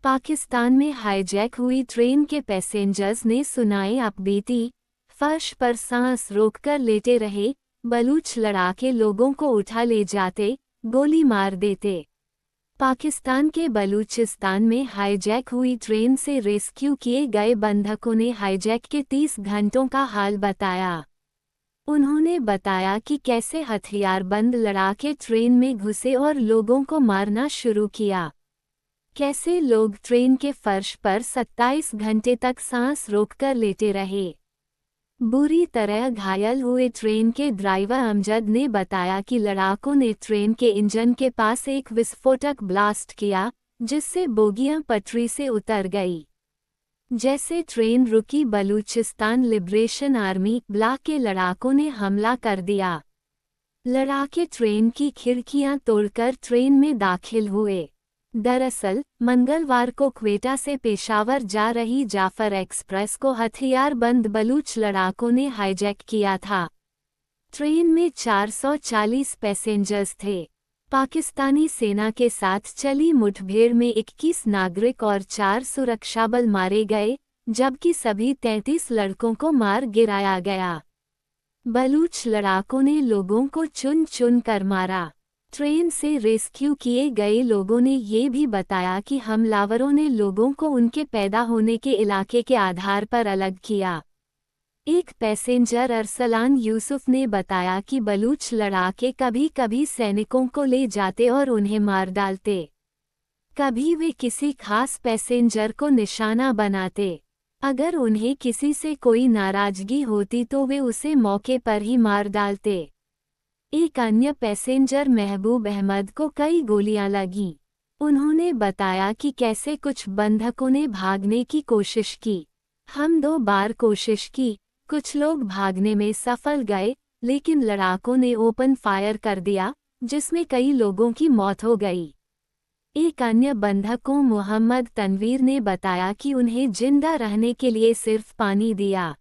पाकिस्तान में हाईजैक हुई ट्रेन के पैसेंजर्स ने सुनाई अपबीती। फर्श पर सांस रोककर लेटे रहे बलूच लड़ाके लोगों को उठा ले जाते, गोली मार देते। पाकिस्तान के बलूचिस्तान में हाईजैक हुई ट्रेन से रेस्क्यू किए गए बंधकों ने हाईजैक के 30 घंटों का हाल बताया। उन्होंने बताया कि कैसे हथियारबंद लड़ाके ट्रेन में घुसे और लोगों को मारना शुरू किया। कैसे लोग ट्रेन के फर्श पर 27 घंटे तक सांस रोककर लेटे रहे। बुरी तरह घायल हुए ट्रेन के ड्राइवर अमजद ने बताया कि लड़ाकों ने ट्रेन के इंजन के पास एक विस्फोटक ब्लास्ट किया, जिससे बोगियां पटरी से उतर गई। जैसे ट्रेन रुकी, बलूचिस्तान लिबरेशन आर्मी ब्ला के लड़ाकों ने हमला कर दिया। लड़ाके ट्रेन की खिड़कियां तोड़कर ट्रेन में दाखिल हुए। दरअसल मंगलवार को क्वेटा से पेशावर जा रही जाफर एक्सप्रेस को हथियारबंद बलूच लड़ाकों ने हाईजैक किया था। ट्रेन में 440 पैसेंजर्स थे। पाकिस्तानी सेना के साथ चली मुठभेड़ में 21 नागरिक और 4 सुरक्षाबल मारे गए, जबकि सभी 33 लड़कों को मार गिराया गया। बलूच लड़ाकों ने लोगों को चुन चुन कर मारा। ट्रेन से रेस्क्यू किए गए लोगों ने ये भी बताया कि हमलावरों ने लोगों को उनके पैदा होने के इलाके के आधार पर अलग किया। एक पैसेंजर अरसलान यूसुफ ने बताया कि बलूच लड़ाके कभी कभी सैनिकों को ले जाते और उन्हें मार डालते। कभी वे किसी खास पैसेंजर को निशाना बनाते। अगर उन्हें किसी से कोई नाराजगी होती तो वे उसे मौके पर ही मार डालते। एक अन्य पैसेंजर महबूब अहमद को कई गोलियां लगीं। उन्होंने बताया कि कैसे कुछ बंधकों ने भागने की कोशिश की। हम 2 बार कोशिश की, कुछ लोग भागने में सफल गए, लेकिन लड़ाकों ने ओपन फायर कर दिया, जिसमें कई लोगों की मौत हो गई। एक अन्य बंधक को मोहम्मद तनवीर ने बताया कि उन्हें जिंदा रहने के लिए सिर्फ पानी दिया।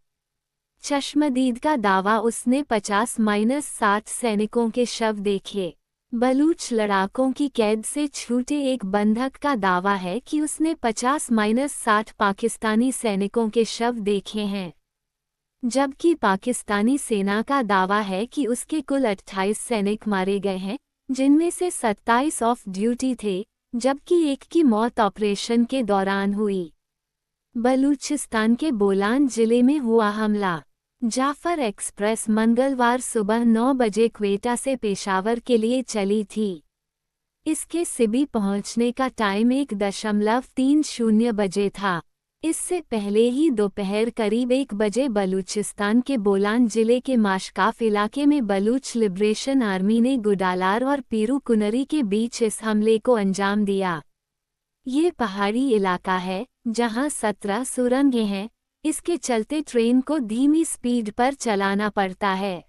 चश्मदीद का दावा, उसने 50-60 सैनिकों के शव देखे। बलूच लड़ाकों की कैद से छूटे एक बंधक का दावा है कि उसने 50-60 पाकिस्तानी सैनिकों के शव देखे हैं, जबकि पाकिस्तानी सेना का दावा है कि उसके कुल 28 सैनिक मारे गए हैं, जिनमें से 27 ऑफ ड्यूटी थे, जबकि एक की मौत ऑपरेशन के दौरान हुई। बलूचिस्तान के बोलान जिले में हुआ हमला। जाफर एक्सप्रेस मंगलवार सुबह 9 बजे क्वेटा से पेशावर के लिए चली थी। इसके सिबी पहुंचने का टाइम 1:30 बजे था। इससे पहले ही दोपहर करीब 1 बजे बलूचिस्तान के बोलान जिले के माशकाफ इलाके में बलूच लिबरेशन आर्मी ने गुडालार और पीरू कुनरी के बीच इस हमले को अंजाम दिया। ये पहाड़ी इलाका है जहां 17 सुरंगें हैं। इसके चलते ट्रेन को धीमी स्पीड पर चलाना पड़ता है।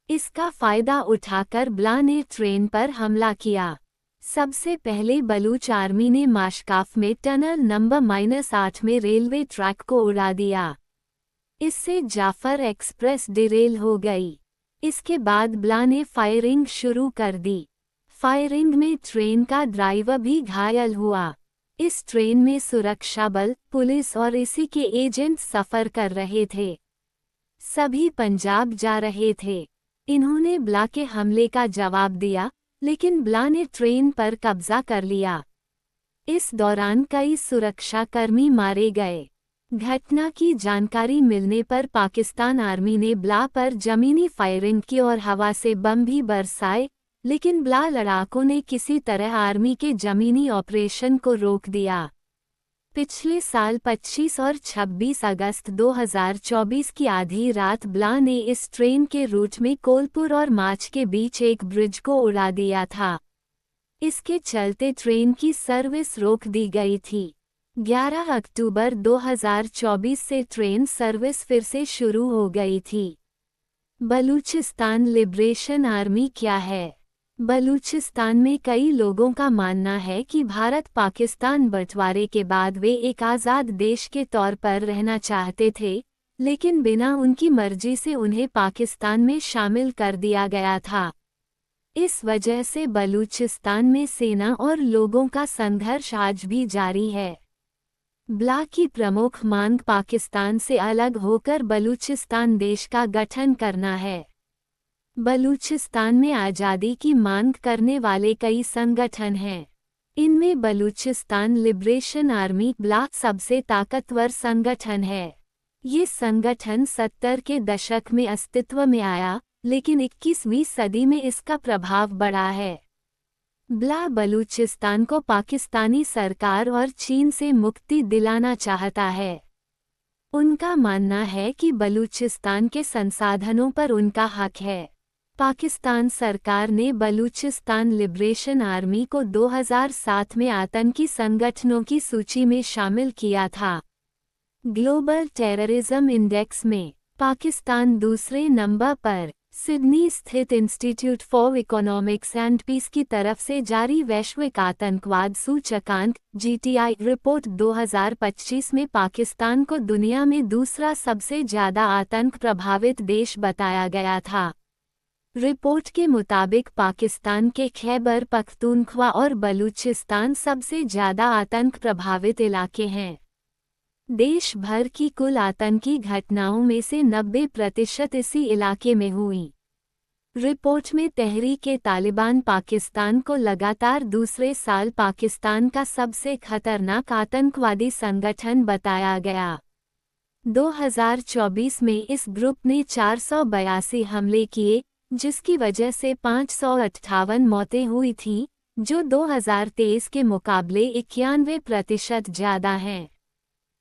इसका फायदा उठाकर ब्ला ने ट्रेन पर हमला किया। सबसे पहले बलूच आर्मी ने माशकाफ में टनल नंबर -8 में रेलवे ट्रैक को उड़ा दिया। इससे जाफर एक्सप्रेस डिरेल हो गई। इसके बाद ब्ला ने फायरिंग शुरू कर दी। फायरिंग में ट्रेन का ड्राइवर भी घायल हुआ। इस ट्रेन में सुरक्षा बल, पुलिस और इसी के एजेंट सफर कर रहे थे। सभी पंजाब जा रहे थे। इन्होंने ब्ला के हमले का जवाब दिया, लेकिन ब्ला ने ट्रेन पर कब्जा कर लिया। इस दौरान कई सुरक्षाकर्मी मारे गए। घटना की जानकारी मिलने पर पाकिस्तान आर्मी ने ब्ला पर जमीनी फायरिंग की और हवा से बम भी बरसाए, लेकिन ब्ला लड़ाकों ने किसी तरह आर्मी के जमीनी ऑपरेशन को रोक दिया। पिछले साल 25 और 26 अगस्त 2024 की आधी रात ब्ला ने इस ट्रेन के रूट में कोलपुर और माच के बीच एक ब्रिज को उड़ा दिया था। इसके चलते ट्रेन की सर्विस रोक दी गई थी। 11 अक्टूबर 2024 से ट्रेन सर्विस फिर से शुरू हो गई थी। बलूचिस्तान लिबरेशन आर्मी क्या है? बलूचिस्तान में कई लोगों का मानना है कि भारत पाकिस्तान बंटवारे के बाद वे एक आज़ाद देश के तौर पर रहना चाहते थे, लेकिन बिना उनकी मर्जी से उन्हें पाकिस्तान में शामिल कर दिया गया था। इस वजह से बलूचिस्तान में सेना और लोगों का संघर्ष आज भी जारी है। ब्ला की प्रमुख मांग पाकिस्तान से अलग होकर बलूचिस्तान देश का गठन करना है। बलूचिस्तान में आज़ादी की मांग करने वाले कई संगठन हैं। इनमें बलूचिस्तान लिबरेशन आर्मी ब्ला सबसे ताकतवर संगठन है। ये संगठन 70 के दशक में अस्तित्व में आया, लेकिन 21वीं सदी में इसका प्रभाव बढ़ा है। ब्ला बलूचिस्तान को पाकिस्तानी सरकार और चीन से मुक्ति दिलाना चाहता है। उनका मानना है कि बलूचिस्तान के संसाधनों पर उनका हक है। पाकिस्तान सरकार ने बलूचिस्तान लिबरेशन आर्मी को 2007 में आतंकी संगठनों की सूची में शामिल किया था। ग्लोबल टेररिज्म इंडेक्स में पाकिस्तान दूसरे नंबर पर। सिडनी स्थित Institute for Economics and Peace की तरफ से जारी वैश्विक आतंकवाद सूचकांक (GTI) रिपोर्ट 2025 में पाकिस्तान को दुनिया में दूसरा सबसे ज्यादा आतंक प्रभावित देश बताया गया था। रिपोर्ट के मुताबिक पाकिस्तान के खैबर पख्तूनख्वा और बलूचिस्तान सबसे ज्यादा आतंक प्रभावित इलाके हैं। देश भर की कुल आतंकी घटनाओं में से 90% इसी इलाके में हुई। रिपोर्ट में तहरीक-ए-तालिबान पाकिस्तान को लगातार दूसरे साल पाकिस्तान का सबसे खतरनाक आतंकवादी संगठन बताया गया। 2024 में इस ग्रुप ने 482 हमले किए, जिसकी वजह से 558 मौतें हुई थीं, जो 2023 के मुकाबले 91% ज़्यादा हैं।